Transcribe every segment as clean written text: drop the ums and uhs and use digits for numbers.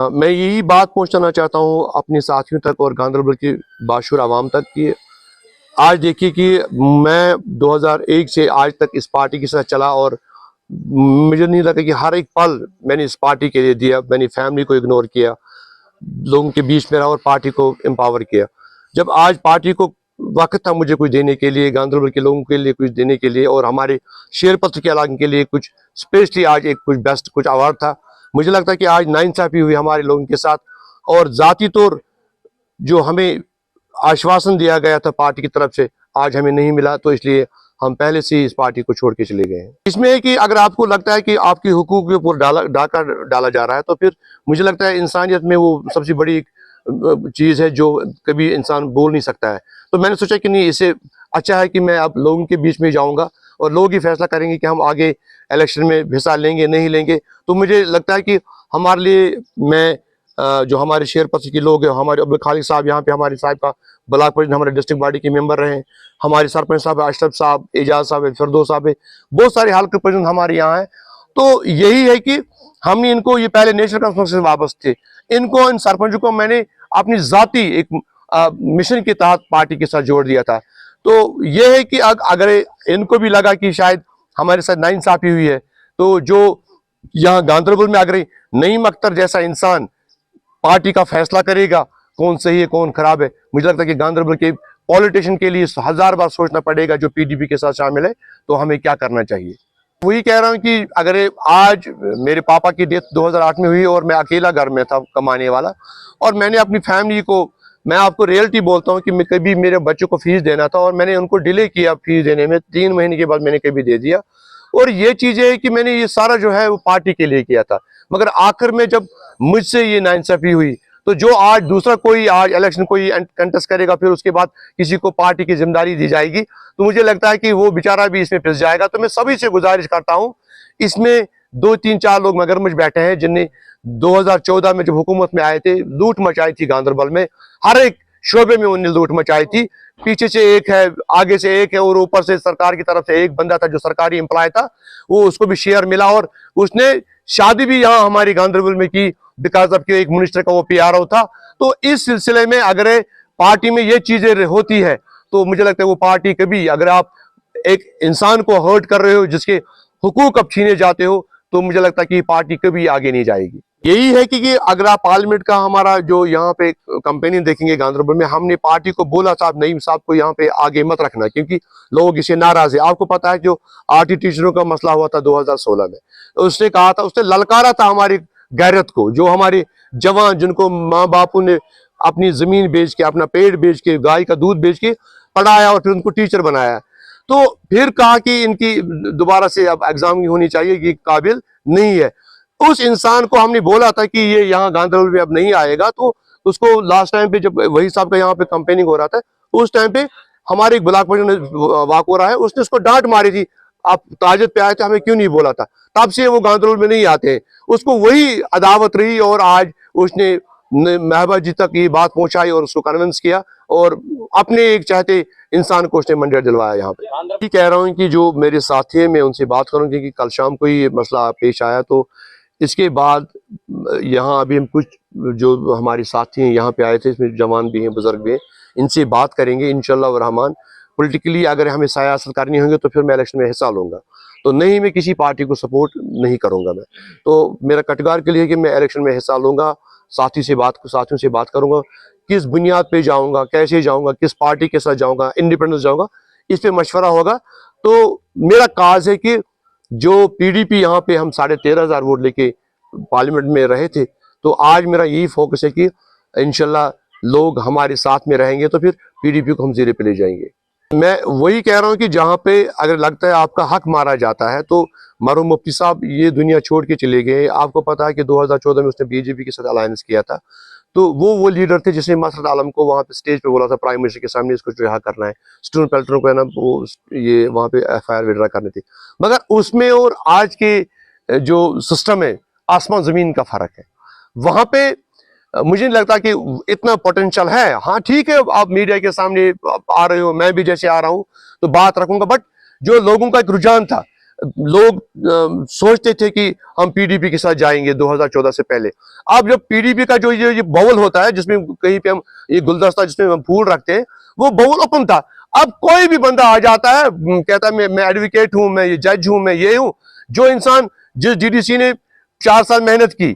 मैं यही बात पहुंचाना चाहता हूं अपने साथियों तक और गांधरबल की बाशूर आवाम तक कि आज देखिए कि मैं 2001 से आज तक इस पार्टी के साथ चला और मुझे नहीं लगा कि हर एक पल मैंने इस पार्टी के लिए दिया। मैंने फैमिली को इग्नोर किया, लोगों के बीच में रहा और पार्टी को एम्पावर किया। जब आज पार्टी को वक्त था मुझे कुछ देने के लिए, गांधरबल के लोगों के लिए कुछ देने के लिए और हमारे शेरपत्र के इलाके के लिए कुछ स्पेशली आज एक कुछ बेस्ट कुछ अवार्ड था, मुझे लगता है कि आज नाइंसाफी हुई हमारे लोगों के साथ। और जाती तौर जो हमें आश्वासन दिया गया था पार्टी की तरफ से आज हमें नहीं मिला, तो इसलिए हम पहले से ही इस पार्टी को छोड़ के चले गए हैं। इसमें है कि अगर आपको लगता है कि आपकी हुकूक के ऊपर डाका डाला जा रहा है, तो फिर मुझे लगता है इंसानियत में वो सबसे बड़ी चीज़ है जो कभी इंसान बोल नहीं सकता है। तो मैंने सोचा कि नहीं, इससे अच्छा है कि मैं अब लोगों के बीच में जाऊंगा और लोग ही फैसला करेंगे कि हम आगे इलेक्शन में हिस्सा लेंगे नहीं लेंगे। तो मुझे लगता है कि हमारे लिए मैं जो हमारे शेरपत्र के लोग हैं, हमारे अब्दुल खालिक साहब यहाँ पे हमारे साहब का ब्लॉक प्रेसिडेंट हमारे डिस्ट्रिक्ट बॉडी के मेंबर रहे हैं, हमारे सरपंच साहब अशरफ साहब, एजाज साहब, फिरदौस साहब है, बहुत सारे हल्के प्रेसिडेंट हमारे यहाँ हैं। तो यही है कि हमने इनको, ये पहले नेशनल कॉन्फ्रेंस से वाबस्त थे, इनको इन सरपंचों को मैंने अपनी जाती एक मिशन के तहत पार्टी के साथ जोड़ दिया था। तो यह है कि अगर इनको भी लगा कि शायद हमारे साथ नाइंसाफी हुई है, तो जो यहाँ गांधरबल में अगर नईम अख्तर जैसा इंसान पार्टी का फैसला करेगा कौन सही है कौन खराब है, मुझे लगता है कि गांधरबल के पॉलिटिशियन के लिए 1000 बार सोचना पड़ेगा जो पीडीपी के साथ शामिल है, तो हमें क्या करना चाहिए। वही कह रहा हूँ कि अगर आज मेरे पापा की डेथ 2008 में हुई और मैं अकेला घर में था कमाने वाला, और मैंने अपनी फैमिली को, मैं आपको रियलिटी बोलता हूँ कि मैं कभी मेरे बच्चों को फीस देना था और मैंने उनको डिले किया फीस देने में, 3 महीने के बाद मैंने कभी दे दिया। और ये चीज़ है कि मैंने ये सारा जो है वो पार्टी के लिए किया था, मगर आखिर में जब मुझसे ये नाइंसाफी हुई, तो जो आज दूसरा कोई आज इलेक्शन कोई कंटेस्ट करेगा, फिर उसके बाद किसी को पार्टी की जिम्मेदारी दी जाएगी, तो मुझे लगता है कि वो बेचारा भी इसमें फंस जाएगा। तो मैं सभी से गुजारिश करता हूँ, इसमें 2-3-4 लोग मगरमच्छ बैठे हैं जिनने 2014 में जब हुकूमत में आए थे लूट मचाई थी गांधरबल में, हर एक शोबे में उन्हें लूट मचाई थी। पीछे से एक है, आगे से एक है और ऊपर से सरकार की तरफ से एक बंदा था जो सरकारी एम्प्लॉय था, वो उसको भी शेयर मिला और उसने शादी भी यहाँ हमारी गांधरबल में की बिकॉज ऑफ एक मिनिस्टर का वो पीआरओ था। तो इस सिलसिले में अगर पार्टी में ये चीजें होती है तो मुझे लगता है वो पार्टी कभी, अगर आप एक इंसान को हर्ट कर रहे हो, जिसके हुकूक अब छीने जाते हो, तो मुझे लगता है कि पार्टी कभी आगे नहीं जाएगी। यही है कि अगर आप पार्लियामेंट का हमारा जो यहाँ पे कंपेनियन देखेंगे गांधरबल में, हमने पार्टी को बोला साहब नईम साहब को यहाँ पे आगे मत रखना क्योंकि लोग इसे नाराज है। आपको पता है जो आरटी टीचरों का मसला हुआ था 2016 में, तो उसने कहा था, उसने ललकारा था हमारी गैरत को, जो हमारे जवान जिनको माँ बापू ने अपनी जमीन बेच के, अपना पेड़ बेच के, गाय का दूध बेच के पढ़ाया और फिर उनको टीचर बनाया, तो फिर कहा कि इनकी दोबारा से अब एग्जाम होनी चाहिए, ये काबिल नहीं है। उस इंसान को हमने बोला था कि ये यहाँ गांधरबल में अब नहीं आएगा, तो उसको लास्ट टाइम पे जब वही साहब का यहाँ पे कंपेनिंग हो रहा था, उस टाइम पे हमारे एक ब्लॉक प्रेसिडेंट वाक हो रहा है, उसने उसको डांट मारी थी, आप ताजत पे आए थे, हमें क्यों नहीं बोला था। तब से वो गांधरबल में नहीं आते हैं, उसको वही अदावत रही और आज उसने महबा जी तक ये बात पहुंचाई और उसको कन्विंस किया और अपने एक चाहते इंसान को उसने मंदिर दिलवाया। यहाँ पे कह रहा हूँ कि जो मेरे साथी हैं मैं उनसे बात करूँ कि कल शाम को ये मसला पेश आया, तो इसके बाद यहाँ अभी हम कुछ जो हमारे साथी हैं यहाँ पे आए थे, इसमें जवान भी हैं बुजुर्ग भी हैं, इनसे बात करेंगे इंशाअल्लाह रहमान। पॉलिटिकली अगर हमें सियासत करनी होगी तो फिर मैं इलेक्शन में हिस्सा लूंगा, तो नहीं मैं किसी पार्टी को सपोर्ट नहीं करूंगा। मैं तो मेरा कटगार के लिए कि मैं इलेक्शन में हिस्सा लूंगा, साथियों से बात करूंगा, किस बुनियाद पे जाऊंगा, कैसे जाऊंगा, किस पार्टी के साथ जाऊंगा, इंडिपेंडेंस जाऊंगा, इस पे मशवरा होगा। तो मेरा काज है कि जो पीडीपी यहाँ पे हम 13,500 वोट लेके पार्लियामेंट में रहे थे, तो आज मेरा यही फोकस है कि इंशाल्लाह लोग हमारे साथ में रहेंगे तो फिर पीडीपी को हम जीरे पे ले जाएंगे। मैं वही कह रहा हूँ कि जहाँ पे अगर लगता है आपका हक मारा जाता है, तो मरहूम मुफ्ती साहब ये दुनिया छोड़ के चले गए। आपको पता है कि 2014 में उसने बीजेपी के साथ अलायंस किया था, तो वो लीडर थे जिसने मसरत आलम को वहाँ पे स्टेज पे बोला था प्राइम मिनिस्टर के सामने इसको रिहा करना है, स्टून पेल्टरों को है ना वो ये वहाँ पे एफआईआर विड्रा करनी थी। मगर उसमें और आज के जो सिस्टम है आसमान जमीन का फर्क है। वहाँ पे मुझे नहीं लगता कि इतना पोटेंशियल है। हाँ ठीक है, आप मीडिया के सामने आ रहे हो, मैं भी जैसे आ रहा हूँ तो बात रखूंगा, बट जो लोगों का एक रुझान था लोग सोचते थे कि हम पीडीपी के साथ जाएंगे 2014 से पहले। अब जब पीडीपी का जो ये बाउल होता है जिसमें कहीं पे हम ये गुलदस्ता जिसमें हम फूल रखते हैं, वो बाउल ओपन था। अब कोई भी बंदा आ जाता है, कहता है मैं एडवोकेट हूं, मैं ये जज हूं, मैं ये हूं। जो इंसान जिस डीडीसी ने 4 साल मेहनत की,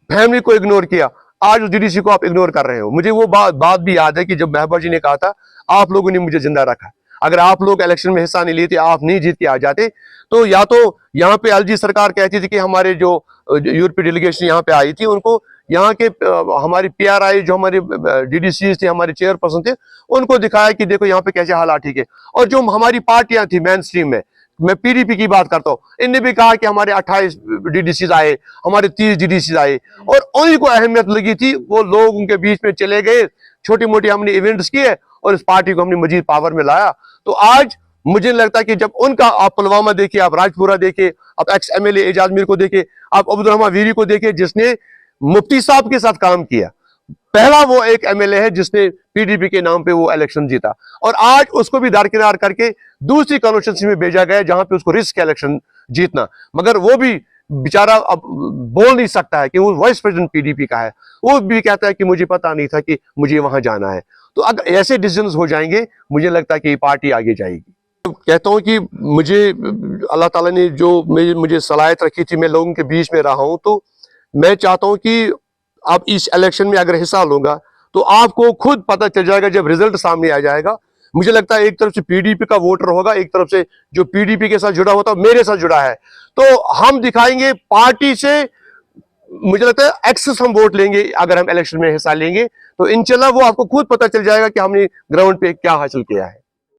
फैमिली को इग्नोर किया, आज उस डीडीसी को आप इग्नोर कर रहे हो। मुझे वो बात भी याद है कि जब महबूबा जी ने कहा था आप लोगों ने मुझे जिंदा रखा, अगर आप लोग इलेक्शन में हिस्सा नहीं लेते, आप नहीं जीत के आ जाते, तो या तो यहाँ पे एलजी सरकार कहती थी कि हमारे जो यूरोपीय डेलीगेशन यहाँ पे आई थी, उनको यहाँ के हमारी पीआरआई जो हमारे डीडीसी थे, हमारे चेयरपर्सन थे, उनको दिखाया कि देखो यहाँ पे कैसे हालात ठीक है। और जो हमारी पार्टियां थी मेन स्ट्रीम में, मैं पीडीपी की बात करता हूं, इनने भी कहा कि हमारे 28 डीडीसी आए, हमारे 30 डीडीसी आए, और उन्हीं को अहमियत लगी थी। वो लोग उनके बीच में चले गए, छोटी मोटी हमने इवेंट्स किए और इस पार्टी को हमने मजीद पावर में लाया। तो आज मुझे लगता है कि जब उनका, आप पुलवामा देखिए, आप राजपुरा देखिए, आप एक्स एमएलए एजाज मीर को देखिए, आप अब्दुल वीरी को देखिए, जिसने मुफ्ती साहब के साथ काम किया, पहला वो एक एमएलए है जिसने पीडीपी के नाम पे वो इलेक्शन जीता, और आज उसको भी दरकिनार करके दूसरी कॉन्स्टिट्यूंसी में भेजा गया जहां पे उसको रिस्क इलेक्शन जीतना। मगर वो भी बेचारा अब बोल नहीं सकता है कि वो वाइस प्रेसिडेंट पीडीपी का है। वो भी कहता है कि मुझे पता नहीं था कि मुझे वहां जाना है। तो अगर ऐसे डिसीजंस हो जाएंगे, मुझे लगता है कि ये पार्टी आगे जाएगी। तो कहता हूं कि मुझे अल्लाह ताला ने जो मुझे सलाहियत रखी थी, मैं लोगों के बीच में रहा हूं, तो मैं चाहता हूं कि आप इस इलेक्शन में अगर हिस्सा लूंगा तो आपको खुद पता चल जाएगा जब रिजल्ट सामने आ जाएगा। मुझे लगता है एक तरफ से पीडीपी का वोटर होगा, एक तरफ से जो पीडीपी के साथ जुड़ा होता मेरे साथ जुड़ा है, तो हम दिखाएंगे पार्टी से। मुझे लगता है एक्सेस हम वोट लेंगे अगर हम इलेक्शन में हिस्सा लेंगे, तो इंशाल्लाह वो आपको खुद पता चल जाएगा कि हमने ग्राउंड पे क्या हासिल किया है।